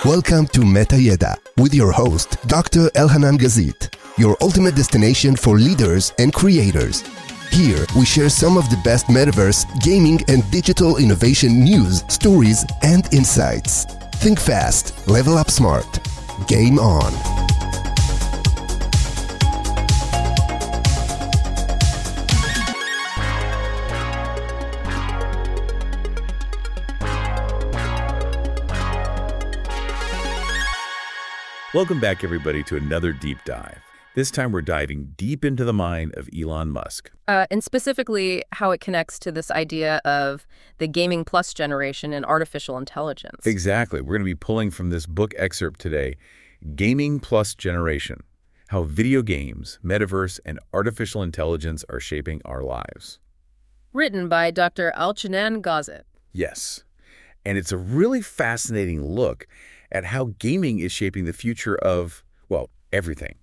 Welcome to Meta Yeda with your host, Dr. El-Hanan Gazit, your ultimate destination for leaders and creators. Here, we share some of the best metaverse, gaming, and digital innovation news, stories, and insights. Think fast, level up smart. Game on. Welcome back, everybody, to another deep dive. This time we're diving deep into the mind of Elon Musk. And specifically how it connects to this idea of the gaming plus generation and artificial intelligence. Exactly. We're going to be pulling from this book excerpt today, Gaming Plus Generation, How Video Games, Metaverse, and Artificial Intelligence Are Shaping Our Lives. Written by Dr. El-Hanan Gazit. Yes. And it's a really fascinating look at how gaming is shaping the future of, well, everything,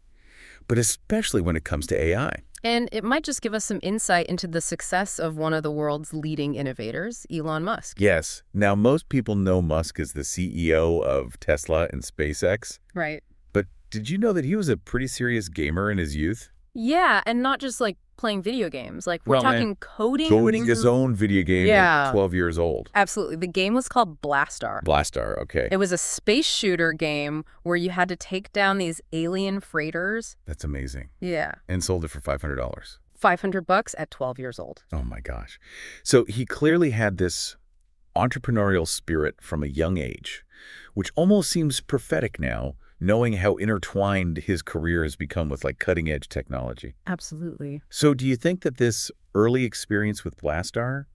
but especially when it comes to AI. And it might just give us some insight into the success of one of the world's leading innovators, Elon Musk. Yes. Now, most people know Musk as the CEO of Tesla and SpaceX. Right. But did you know that he was a pretty serious gamer in his youth? Yeah, and not just like playing video games. Like we're talking coding. Coding his own video game at 12 years old. Absolutely. The game was called Blastar. Blastar, okay. It was a space shooter game where you had to take down these alien freighters. That's amazing. Yeah. And sold it for $500. $500 at 12 years old. Oh my gosh. So he clearly had this entrepreneurial spirit from a young age, which almost seems prophetic now, knowing how intertwined his career has become with like cutting edge technology. Absolutely. So do you think that this early experience with Blastar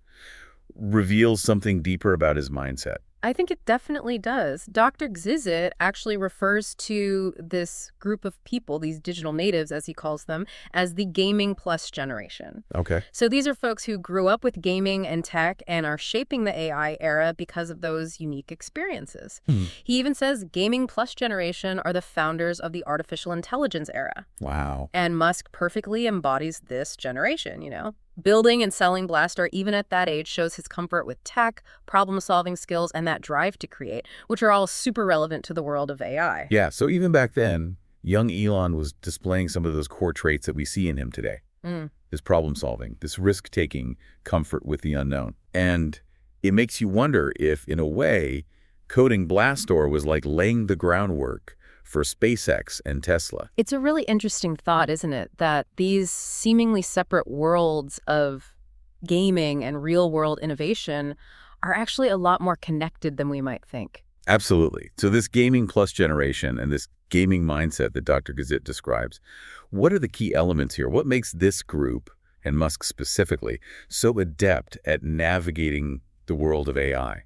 reveals something deeper about his mindset? I think it definitely does. Dr. Gazit actually refers to this group of people, these digital natives, as he calls them, as the gaming plus generation. Okay. So these are folks who grew up with gaming and tech and are shaping the AI era because of those unique experiences. He even says gaming plus generation are the founders of the artificial intelligence era. Wow. And Musk perfectly embodies this generation, you know? Building and selling Blastar even at that age shows his comfort with tech, problem-solving skills, and that drive to create, which are all super relevant to the world of AI. Yeah, so even back then, young Elon was displaying some of those core traits that we see in him today. This problem-solving, this risk-taking comfort with the unknown. And it makes you wonder if, in a way, coding Blastar was like laying the groundwork for SpaceX and Tesla. It's a really interesting thought, isn't it? That these seemingly separate worlds of gaming and real-world innovation are actually a lot more connected than we might think. Absolutely. So this gaming plus generation and this gaming mindset that Dr. Gazit describes, what are the key elements here? What makes this group, and Musk specifically, so adept at navigating the world of AI?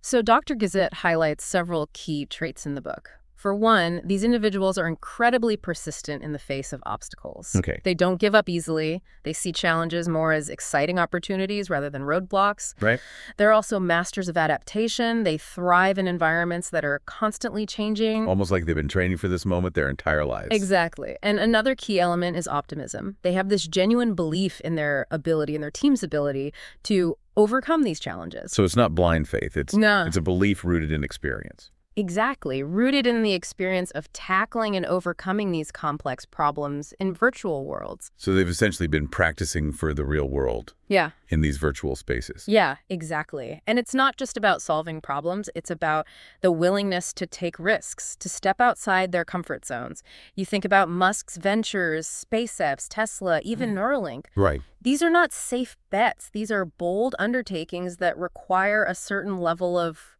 So Dr. Gazit highlights several key traits in the book. For one, these individuals are incredibly persistent in the face of obstacles. Okay. They don't give up easily. They see challenges more as exciting opportunities rather than roadblocks. Right. They're also masters of adaptation. They thrive in environments that are constantly changing. Almost like they've been training for this moment their entire lives. Exactly. And another key element is optimism. They have this genuine belief in their ability and their team's ability to overcome these challenges. So it's not blind faith. It's a belief rooted in experience. Exactly, rooted in the experience of tackling and overcoming these complex problems in virtual worlds. So they've essentially been practicing for the real world. Yeah. In these virtual spaces. Yeah, exactly. And it's not just about solving problems. It's about the willingness to take risks, to step outside their comfort zones. You think about Musk's ventures, SpaceX, Tesla, even Neuralink. Right. These are not safe bets. These are bold undertakings that require a certain level of,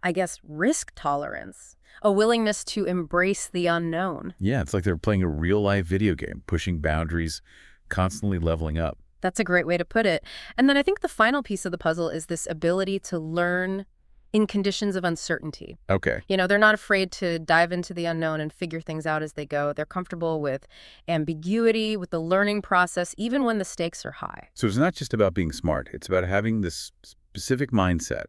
I guess, risk tolerance, a willingness to embrace the unknown. Yeah, it's like they're playing a real-life video game, pushing boundaries, constantly leveling up. That's a great way to put it. And then I think the final piece of the puzzle is this ability to learn in conditions of uncertainty. Okay. You know, they're not afraid to dive into the unknown and figure things out as they go. They're comfortable with ambiguity, with the learning process, even when the stakes are high. So it's not just about being smart. It's about having this specific mindset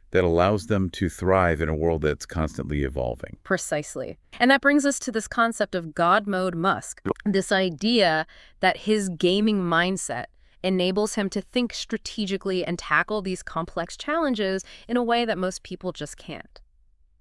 that allows them to thrive in a world that's constantly evolving. Precisely. And that brings us to this concept of God mode Musk, this idea that his gaming mindset enables him to think strategically and tackle these complex challenges in a way that most people just can't.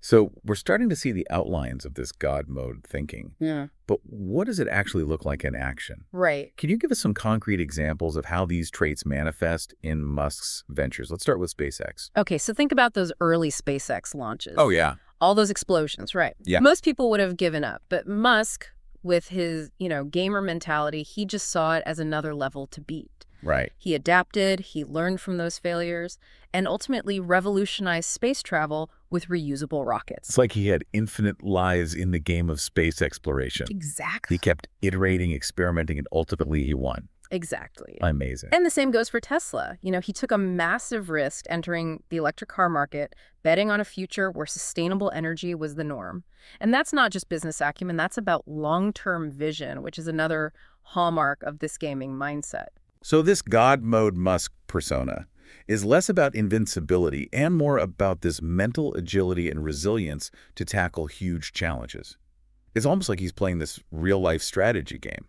So we're starting to see the outlines of this God mode thinking. Yeah. But what does it actually look like in action? Right. Can you give us some concrete examples of how these traits manifest in Musk's ventures? Let's start with SpaceX. Okay, so think about those early SpaceX launches. Oh, yeah. All those explosions, right? Yeah. Most people would have given up, but Musk, with his, gamer mentality, he just saw it as another level to beat. Right. He adapted, he learned from those failures, and ultimately revolutionized space travel with reusable rockets. It's like he had infinite lives in the game of space exploration. Exactly. He kept iterating, experimenting, and ultimately he won. Exactly. Amazing. And the same goes for Tesla. He took a massive risk entering the electric car market, betting on a future where sustainable energy was the norm. And that's not just business acumen, that's about long-term vision, which is another hallmark of this gaming mindset. So this God mode Musk persona is less about invincibility and more about this mental agility and resilience to tackle huge challenges. It's almost like he's playing this real-life strategy game,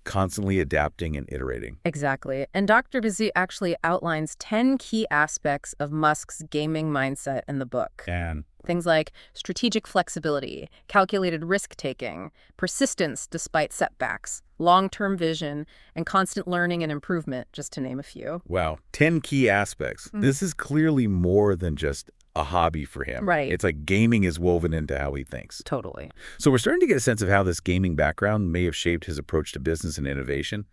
constantly adapting and iterating. Exactly. And Dr. Gazit actually outlines 10 key aspects of Musk's gaming mindset in the book. And Things like strategic flexibility, calculated risk-taking, persistence despite setbacks, long-term vision, and constant learning and improvement, just to name a few. wow, 10 key aspects. This is clearly more than just a hobby for him. Right. It's like gaming is woven into how he thinks. Totally. So we're starting to get a sense of how this gaming background may have shaped his approach to business and innovation.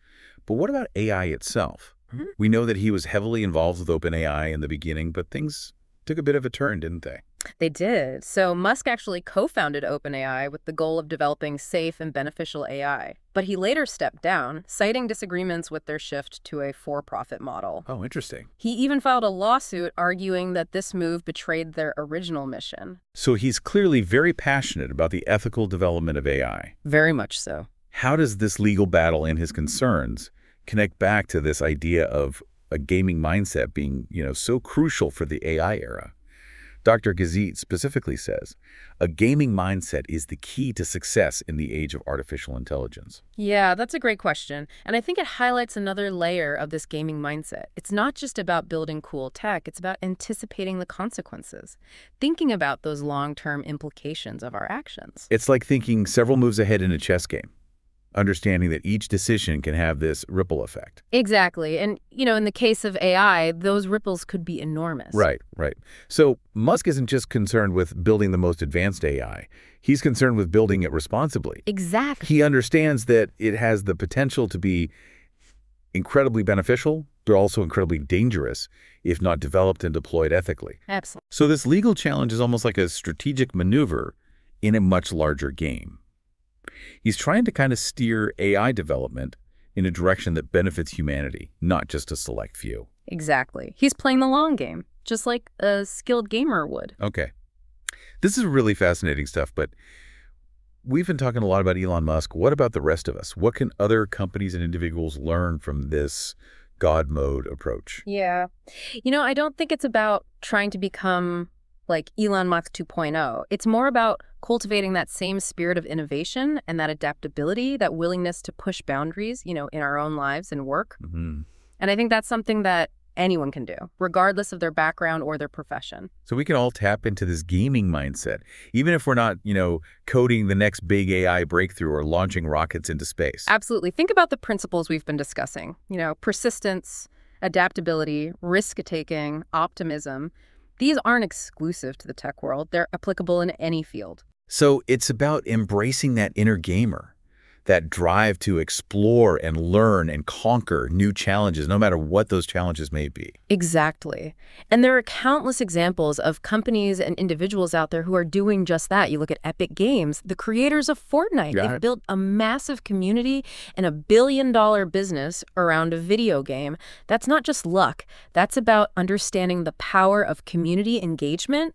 But what about AI itself? We know that he was heavily involved with OpenAI in the beginning, but things took a bit of a turn, didn't they? They did. So Musk actually co-founded OpenAI with the goal of developing safe and beneficial AI. But he later stepped down, citing disagreements with their shift to a for-profit model. Oh, interesting. He even filed a lawsuit arguing that this move betrayed their original mission. So he's clearly very passionate about the ethical development of AI. Very much so. How does this legal battle and his concerns connect back to this idea of a gaming mindset being, so crucial for the AI era? Dr. Gazit specifically says, a gaming mindset is the key to success in the age of artificial intelligence. Yeah, that's a great question. And I think it highlights another layer of this gaming mindset. It's not just about building cool tech, it's about anticipating the consequences, thinking about those long-term implications of our actions. It's like thinking several moves ahead in a chess game, understanding that each decision can have this ripple effect. Exactly. And, in the case of AI, those ripples could be enormous. Right. So Musk isn't just concerned with building the most advanced AI. He's concerned with building it responsibly. Exactly. He understands that it has the potential to be incredibly beneficial, but also incredibly dangerous if not developed and deployed ethically. Absolutely. So this legal challenge is almost like a strategic maneuver in a much larger game. He's trying to kind of steer AI development in a direction that benefits humanity, not just a select few. Exactly. He's playing the long game, just like a skilled gamer would. Okay. This is really fascinating stuff, but we've been talking a lot about Elon Musk. What about the rest of us? What can other companies and individuals learn from this God mode approach? Yeah. I don't think it's about trying to become like Elon Musk 2.0. It's more about cultivating that same spirit of innovation and that adaptability, that willingness to push boundaries, in our own lives and work. Mm-hmm. And I think that's something that anyone can do, regardless of their background or their profession. So we can all tap into this gaming mindset, even if we're not, coding the next big AI breakthrough or launching rockets into space. Absolutely. Think about the principles we've been discussing, persistence, adaptability, risk-taking, optimism. These aren't exclusive to the tech world. They're applicable in any field. So it's about embracing that inner gamer, that drive to explore and learn and conquer new challenges, no matter what those challenges may be. Exactly. And there are countless examples of companies and individuals out there who are doing just that. You look at Epic Games, the creators of Fortnite. They've built a massive community and a billion-dollar business around a video game. That's not just luck. That's about understanding the power of community engagement,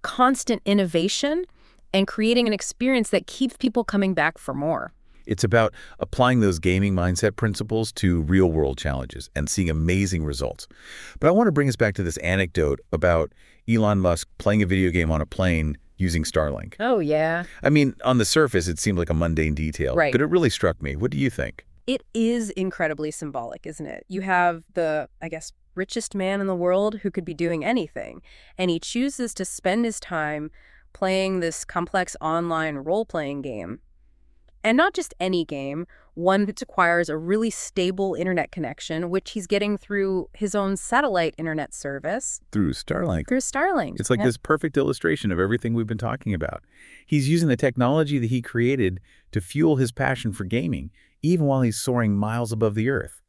constant innovation, and creating an experience that keeps people coming back for more. It's about applying those gaming mindset principles to real-world challenges and seeing amazing results. But I want to bring us back to this anecdote about Elon Musk playing a video game on a plane using Starlink. Oh, yeah. I mean, on the surface, it seemed like a mundane detail, Right. But it really struck me. What do you think? It is incredibly symbolic, isn't it? You have the, richest man in the world who could be doing anything, and he chooses to spend his time playing this complex online role-playing game. And not just any game, one that requires a really stable internet connection, which he's getting through his own satellite internet service. Through Starlink. Through Starlink. It's like this perfect illustration of everything we've been talking about. He's using the technology that he created to fuel his passion for gaming, even while he's soaring miles above the Earth.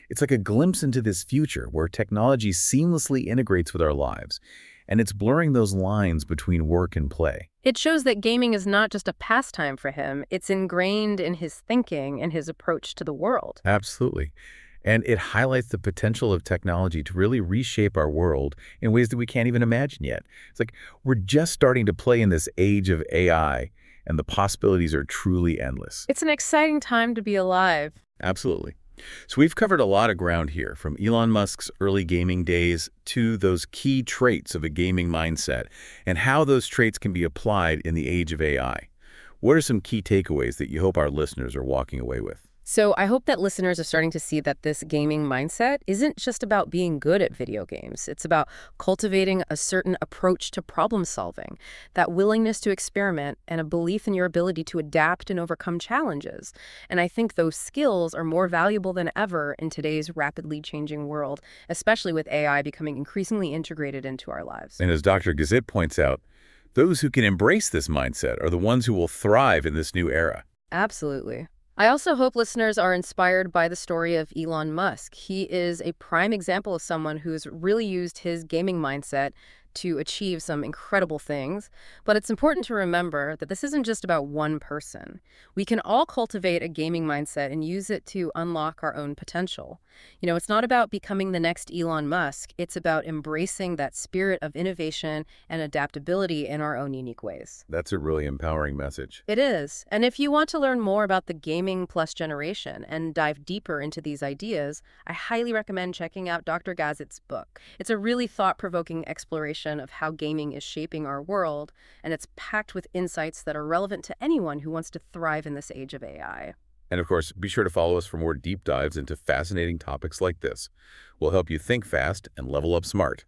It's like a glimpse into this future where technology seamlessly integrates with our lives, and it's blurring those lines between work and play. It shows that gaming is not just a pastime for him. It's ingrained in his thinking and his approach to the world. Absolutely. And it highlights the potential of technology to really reshape our world in ways that we can't even imagine yet. It's like we're just starting to play in this age of AI, and the possibilities are truly endless. It's an exciting time to be alive. Absolutely. So we've covered a lot of ground here, from Elon Musk's early gaming days to those key traits of a gaming mindset and how those traits can be applied in the age of AI. What are some key takeaways that you hope our listeners are walking away with? So I hope that listeners are starting to see that this gaming mindset isn't just about being good at video games. It's about cultivating a certain approach to problem solving, that willingness to experiment, and a belief in your ability to adapt and overcome challenges. And I think those skills are more valuable than ever in today's rapidly changing world, especially with AI becoming increasingly integrated into our lives. And as Dr. Gazit points out, those who can embrace this mindset are the ones who will thrive in this new era. Absolutely. I also hope listeners are inspired by the story of Elon Musk. He is a prime example of someone who's really used his gaming mindset to achieve some incredible things. But it's important to remember that this isn't just about one person. We can all cultivate a gaming mindset and use it to unlock our own potential. You know, it's not about becoming the next Elon Musk. It's about embracing that spirit of innovation and adaptability in our own unique ways. That's a really empowering message. It is. And if you want to learn more about the gaming plus generation and dive deeper into these ideas, I highly recommend checking out Dr. Gazit's book. It's a really thought-provoking exploration of how gaming is shaping our world, and it's packed with insights that are relevant to anyone who wants to thrive in this age of AI. And of course, be sure to follow us for more deep dives into fascinating topics like this. We'll help you think fast and level up smart.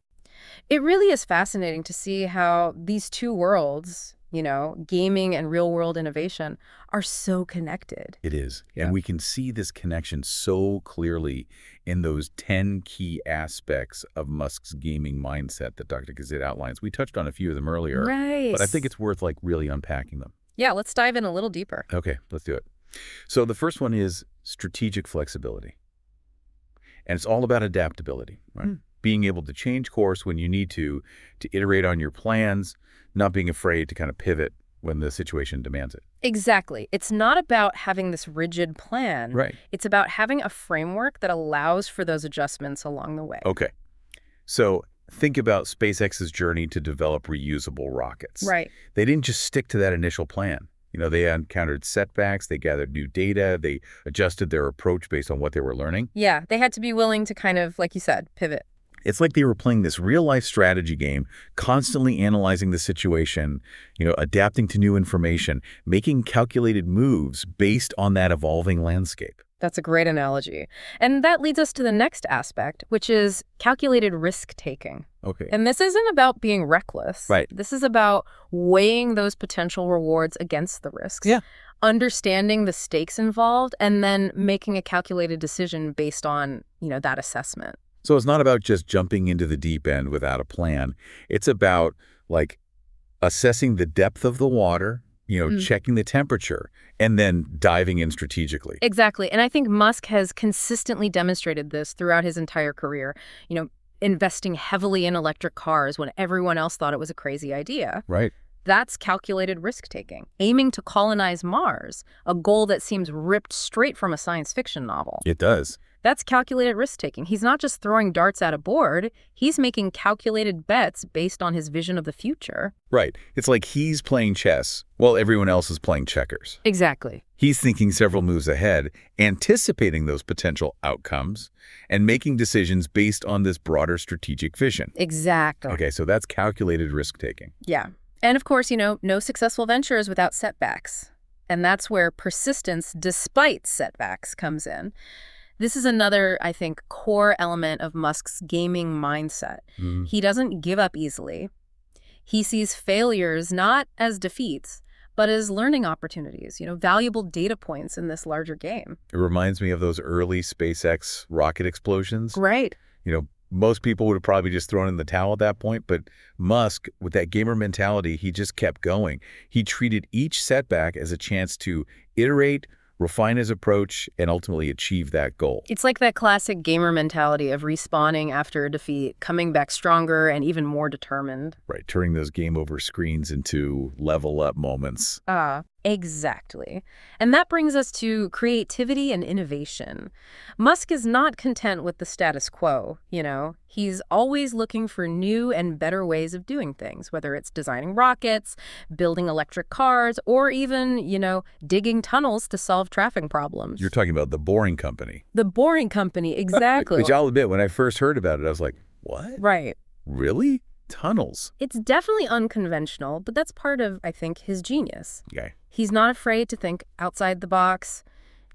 It really is fascinating to see how these two worlds, you know, gaming and real-world innovation, are so connected. It is. And we can see this connection so clearly in those 10 key aspects of Musk's gaming mindset that Dr. Gazit outlines. We touched on a few of them earlier, Right. but I think it's worth really unpacking them. Yeah, let's dive in a little deeper. Okay, let's do it. So the first one is strategic flexibility. And it's all about adaptability, right? Being able to change course when you need to iterate on your plans, not being afraid to kind of pivot when the situation demands it. Exactly. It's not about having this rigid plan. Right. It's about having a framework that allows for those adjustments along the way. Okay. So think about SpaceX's journey to develop reusable rockets. Right. They didn't just stick to that initial plan. You know, they encountered setbacks, they gathered new data, they adjusted their approach based on what they were learning. Yeah, they had to be willing to kind of, like you said, pivot. It's like they were playing this real-life strategy game, constantly analyzing the situation, adapting to new information, making calculated moves based on that evolving landscape. That's a great analogy. And that leads us to the next aspect, which is calculated risk-taking. Okay. And this isn't about being reckless. Right. This is about weighing those potential rewards against the risks. Yeah. Understanding the stakes involved, and then making a calculated decision based on, that assessment. So it's not about just jumping into the deep end without a plan. It's about, assessing the depth of the water, checking the temperature, and then diving in strategically. Exactly. And I think Musk has consistently demonstrated this throughout his entire career, investing heavily in electric cars when everyone else thought it was a crazy idea. Right. That's calculated risk-taking, aiming to colonize Mars, a goal that seems ripped straight from a science fiction novel. It does. That's calculated risk-taking. He's not just throwing darts at a board. He's making calculated bets based on his vision of the future. Right. It's like he's playing chess while everyone else is playing checkers. Exactly. He's thinking several moves ahead, anticipating those potential outcomes, and making decisions based on this broader strategic vision. Exactly. Okay, so that's calculated risk-taking. Yeah. And of course, no successful venture is without setbacks. And that's where persistence despite setbacks comes in. This is another, I think, core element of Musk's gaming mindset. He doesn't give up easily. He sees failures not as defeats, but as learning opportunities, valuable data points in this larger game. It reminds me of those early SpaceX rocket explosions. Right. Most people would have probably just thrown in the towel at that point, but Musk, with that gamer mentality, he just kept going. He treated each setback as a chance to iterate, refine his approach, and ultimately achieve that goal. It's like that classic gamer mentality of respawning after a defeat, coming back stronger and even more determined. Right, turning those game over screens into level up moments. Exactly. And that brings us to creativity and innovation. Musk is not content with the status quo, He's always looking for new and better ways of doing things, whether it's designing rockets, building electric cars, or even, digging tunnels to solve traffic problems. You're talking about the Boring Company. The Boring Company, exactly. Which I'll admit, when I first heard about it, I was like, what? Right. Really? Tunnels? It's definitely unconventional, but that's part of, I think, his genius. Okay. He's not afraid to think outside the box,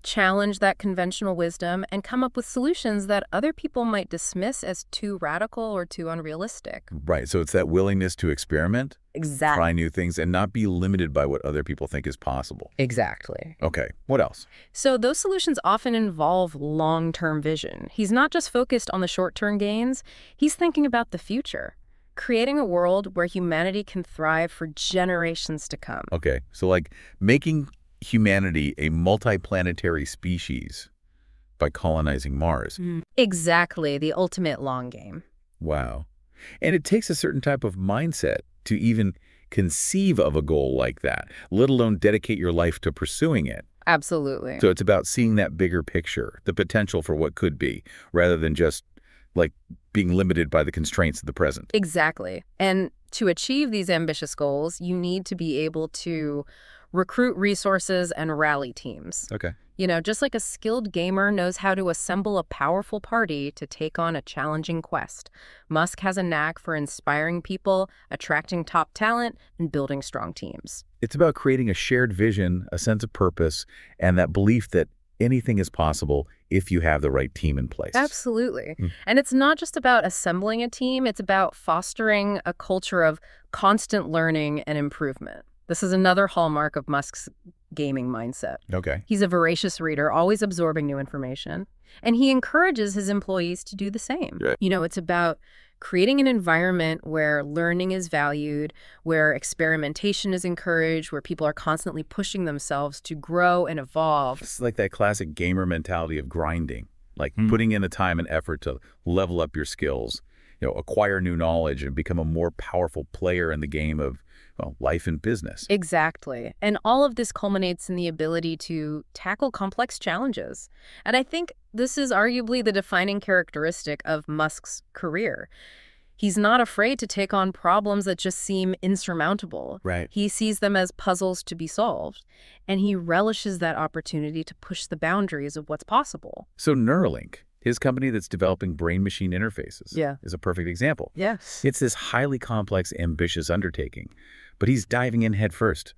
challenge that conventional wisdom, and come up with solutions that other people might dismiss as too radical or too unrealistic. Right. So it's that willingness to experiment, Exactly. try new things, and not be limited by what other people think is possible. Exactly. Okay. What else? So those solutions often involve long-term vision. He's not just focused on the short-term gains. He's thinking about the future, creating a world where humanity can thrive for generations to come. Okay. So like making humanity a multiplanetary species by colonizing Mars. Exactly, the ultimate long game. Wow. And it takes a certain type of mindset to even conceive of a goal like that, let alone dedicate your life to pursuing it. Absolutely. So it's about seeing that bigger picture, the potential for what could be, rather than just like being limited by the constraints of the present. Exactly. And to achieve these ambitious goals, you need to be able to recruit resources and rally teams. Okay. Just like a skilled gamer knows how to assemble a powerful party to take on a challenging quest, Musk has a knack for inspiring people, attracting top talent, and building strong teams. It's about creating a shared vision, a sense of purpose, and that belief that anything is possible if you have the right team in place. Absolutely. And it's not just about assembling a team, it's about fostering a culture of constant learning and improvement. This is another hallmark of Musk's gaming mindset. Okay. He's a voracious reader, always absorbing new information, and he encourages his employees to do the same. Right. It's about creating an environment where learning is valued, where experimentation is encouraged, where people are constantly pushing themselves to grow and evolve. It's like that classic gamer mentality of grinding, like putting in the time and effort to level up your skills, acquire new knowledge and become a more powerful player in the game of life and business. Exactly. And all of this culminates in the ability to tackle complex challenges. And I think this is arguably the defining characteristic of Musk's career. He's not afraid to take on problems that just seem insurmountable. Right. He sees them as puzzles to be solved, and he relishes that opportunity to push the boundaries of what's possible. So Neuralink, his company that's developing brain-machine interfaces, Yeah. is a perfect example. Yes. It's this highly complex, ambitious undertaking, but he's diving in head first,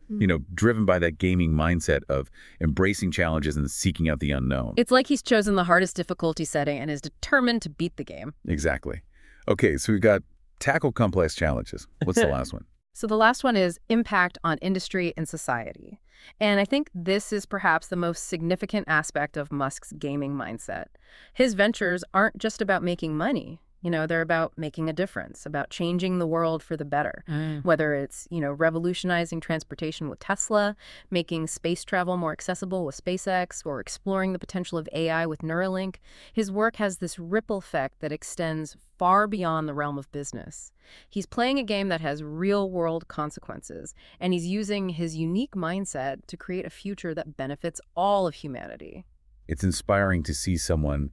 driven by that gaming mindset of embracing challenges and seeking out the unknown. It's like he's chosen the hardest difficulty setting and is determined to beat the game. Exactly. Okay, so we've got tackle complex challenges. What's the last one? So the last one is impact on industry and society. And I think this is perhaps the most significant aspect of Musk's gaming mindset. His ventures aren't just about making money. They're about making a difference, about changing the world for the better. Whether it's, revolutionizing transportation with Tesla, making space travel more accessible with SpaceX, or exploring the potential of AI with Neuralink, his work has this ripple effect that extends far beyond the realm of business. He's playing a game that has real-world consequences, and he's using his unique mindset to create a future that benefits all of humanity. It's inspiring to see someone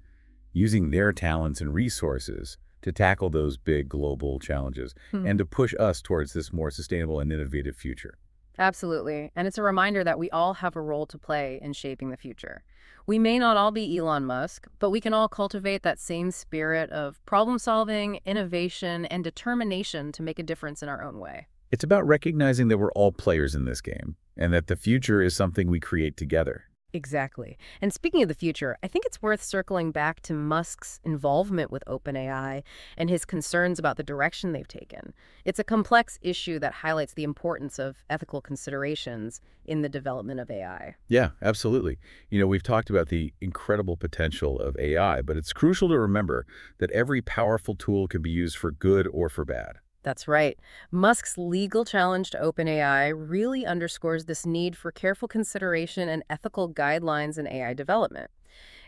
using their talents and resources to tackle those big global challenges and to push us towards this more sustainable and innovative future. Absolutely. And it's a reminder that we all have a role to play in shaping the future. We may not all be Elon Musk, but we can all cultivate that same spirit of problem solving, innovation, and determination to make a difference in our own way. It's about recognizing that we're all players in this game and that the future is something we create together. Exactly. And speaking of the future, I think it's worth circling back to Musk's involvement with OpenAI and his concerns about the direction they've taken. It's a complex issue that highlights the importance of ethical considerations in the development of AI. Yeah, absolutely. We've talked about the incredible potential of AI, but it's crucial to remember that every powerful tool can be used for good or for bad. That's right. Musk's legal challenge to OpenAI really underscores this need for careful consideration and ethical guidelines in AI development.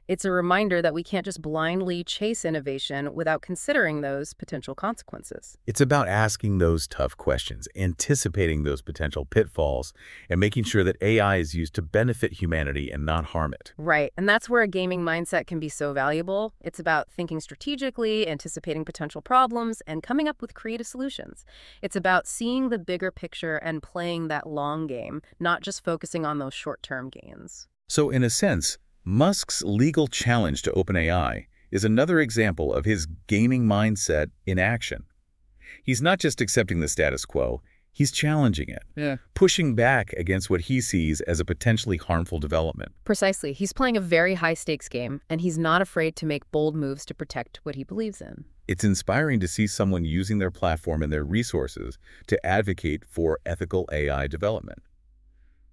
It's a reminder that we can't just blindly chase innovation without considering those potential consequences. It's about asking those tough questions, anticipating those potential pitfalls, and making sure that AI is used to benefit humanity and not harm it. Right, and that's where a gaming mindset can be so valuable. It's about thinking strategically, anticipating potential problems, and coming up with creative solutions. It's about seeing the bigger picture and playing that long game, not just focusing on those short-term gains. So in a sense, Musk's legal challenge to OpenAI is another example of his gaming mindset in action. He's not just accepting the status quo, he's challenging it, pushing back against what he sees as a potentially harmful development. Precisely. He's playing a very high-stakes game, and he's not afraid to make bold moves to protect what he believes in. It's inspiring to see someone using their platform and their resources to advocate for ethical AI development.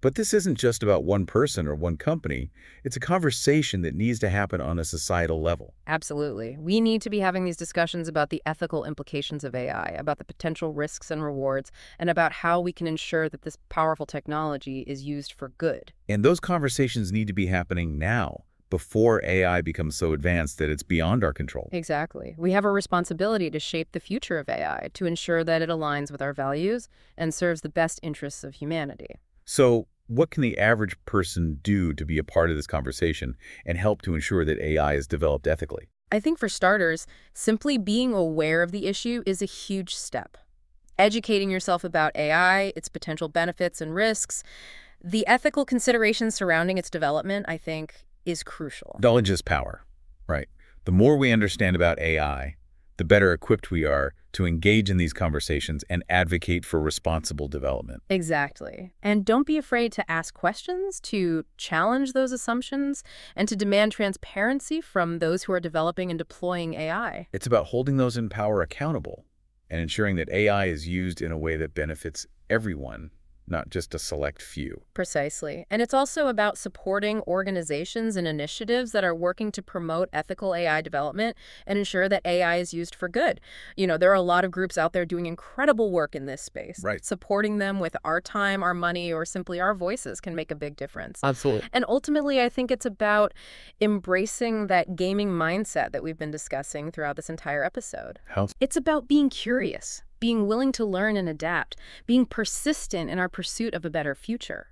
But this isn't just about one person or one company. It's a conversation that needs to happen on a societal level. Absolutely. We need to be having these discussions about the ethical implications of AI, about the potential risks and rewards, and about how we can ensure that this powerful technology is used for good. And those conversations need to be happening now, before AI becomes so advanced that it's beyond our control. Exactly. We have a responsibility to shape the future of AI, to ensure that it aligns with our values and serves the best interests of humanity. So what can the average person do to be a part of this conversation and help to ensure that AI is developed ethically? I think for starters, simply being aware of the issue is a huge step. Educating yourself about AI, its potential benefits and risks, the ethical considerations surrounding its development, I think, is crucial. Knowledge is power, right? The more we understand about AI, the better equipped we are to engage in these conversations and advocate for responsible development. Exactly. And don't be afraid to ask questions, to challenge those assumptions, and to demand transparency from those who are developing and deploying AI. It's about holding those in power accountable and ensuring that AI is used in a way that benefits everyone, not just a select few. Precisely. And it's also about supporting organizations and initiatives that are working to promote ethical AI development and ensure that AI is used for good. There are a lot of groups out there doing incredible work in this space. Right. Supporting them with our time, our money, or simply our voices can make a big difference. Absolutely. And ultimately, I think it's about embracing that gaming mindset that we've been discussing throughout this entire episode. How? It's about being curious, being willing to learn and adapt, being persistent in our pursuit of a better future.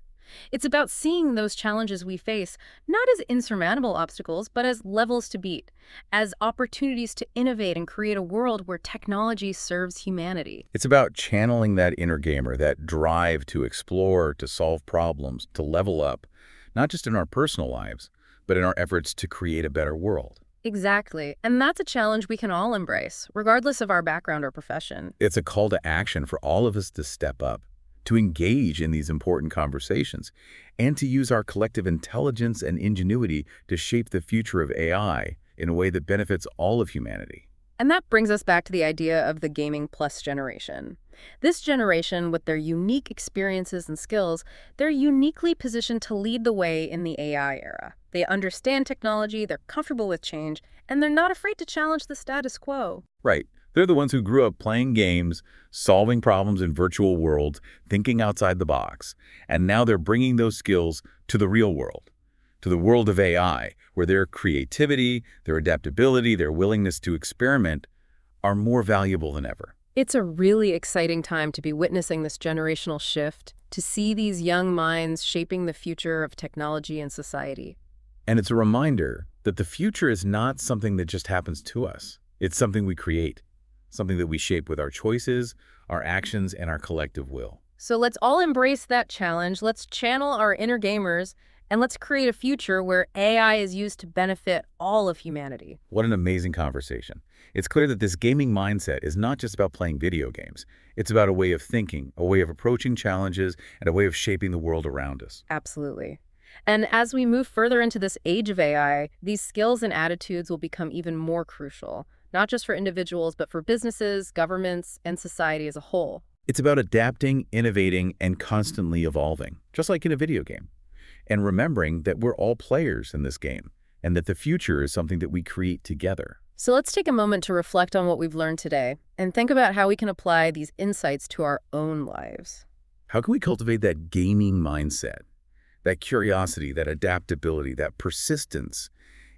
It's about seeing those challenges we face not as insurmountable obstacles, but as levels to beat, as opportunities to innovate and create a world where technology serves humanity. It's about channeling that inner gamer, that drive to explore, to solve problems, to level up, not just in our personal lives, but in our efforts to create a better world. Exactly. And that's a challenge we can all embrace, regardless of our background or profession. It's a call to action for all of us to step up, to engage in these important conversations, and to use our collective intelligence and ingenuity to shape the future of AI in a way that benefits all of humanity. And that brings us back to the idea of the Gaming Plus generation. This generation, with their unique experiences and skills, they're uniquely positioned to lead the way in the AI era. They understand technology, they're comfortable with change, and they're not afraid to challenge the status quo. Right. They're the ones who grew up playing games, solving problems in virtual worlds, thinking outside the box. And now they're bringing those skills to the real world, to the world of AI, where their creativity, their adaptability, their willingness to experiment are more valuable than ever. It's a really exciting time to be witnessing this generational shift, to see these young minds shaping the future of technology and society. And it's a reminder that the future is not something that just happens to us. It's something we create, something that we shape with our choices, our actions, and our collective will. So let's all embrace that challenge. Let's channel our inner gamers, and let's create a future where AI is used to benefit all of humanity. What an amazing conversation. It's clear that this gaming mindset is not just about playing video games. It's about a way of thinking, a way of approaching challenges, and a way of shaping the world around us. Absolutely. And as we move further into this age of AI, these skills and attitudes will become even more crucial, not just for individuals, but for businesses, governments, and society as a whole. It's about adapting, innovating, and constantly evolving, just like in a video game. And remembering that we're all players in this game, and that the future is something that we create together. So let's take a moment to reflect on what we've learned today and think about how we can apply these insights to our own lives. How can we cultivate that gaming mindset, that curiosity, that adaptability, that persistence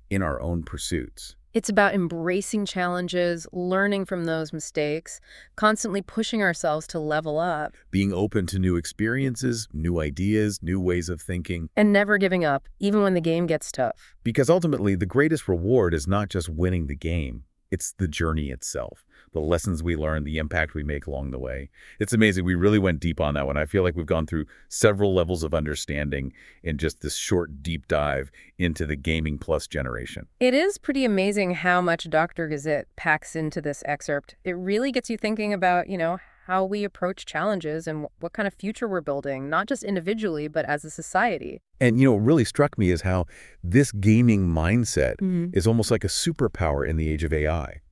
in our own pursuits? It's about embracing challenges, learning from those mistakes, constantly pushing ourselves to level up. Being open to new experiences, new ideas, new ways of thinking. And never giving up, even when the game gets tough. Because ultimately, the greatest reward is not just winning the game. It's the journey itself, the lessons we learn, the impact we make along the way. It's amazing. We really went deep on that one. I feel like we've gone through several levels of understanding in just this short, deep dive into the gaming plus generation. It is pretty amazing how much Dr. Gazit packs into this excerpt. It really gets you thinking about, how we approach challenges and what kind of future we're building, not just individually, but as a society. And, what really struck me is how this gaming mindset is almost like a superpower in the age of AI.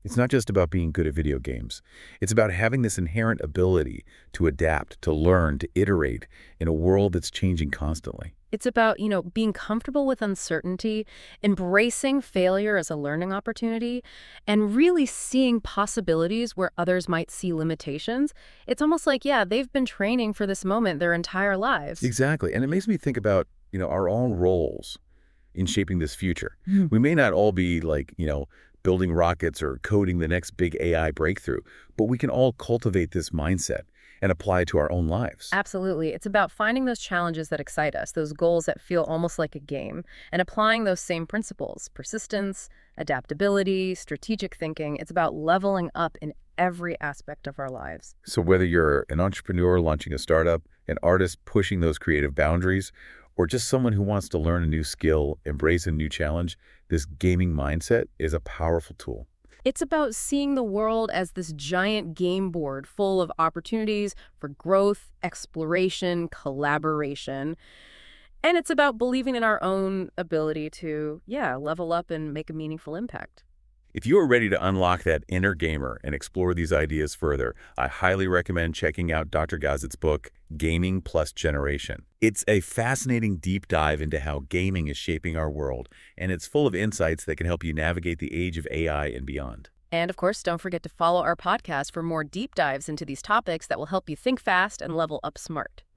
It's not just about being good at video games. It's about having this inherent ability to adapt, to learn, to iterate in a world that's changing constantly. It's about, being comfortable with uncertainty, embracing failure as a learning opportunity, and really seeing possibilities where others might see limitations. It's almost like, they've been training for this moment their entire lives. Exactly. And it makes me think about, our own roles in shaping this future. We may not all be like, building rockets or coding the next big AI breakthrough, but we can all cultivate this mindset and apply it to our own lives. Absolutely. It's about finding those challenges that excite us, those goals that feel almost like a game, and applying those same principles: persistence, adaptability, strategic thinking. It's about leveling up in every aspect of our lives. So whether you're an entrepreneur launching a startup, an artist pushing those creative boundaries, or just someone who wants to learn a new skill, embrace a new challenge, this gaming mindset is a powerful tool. It's about seeing the world as this giant game board full of opportunities for growth, exploration, collaboration. And it's about believing in our own ability to, level up and make a meaningful impact. If you are ready to unlock that inner gamer and explore these ideas further, I highly recommend checking out Dr. Gazit's book, Gaming Plus Generation. It's a fascinating deep dive into how gaming is shaping our world, and it's full of insights that can help you navigate the age of AI and beyond. And of course, don't forget to follow our podcast for more deep dives into these topics that will help you think fast and level up smart.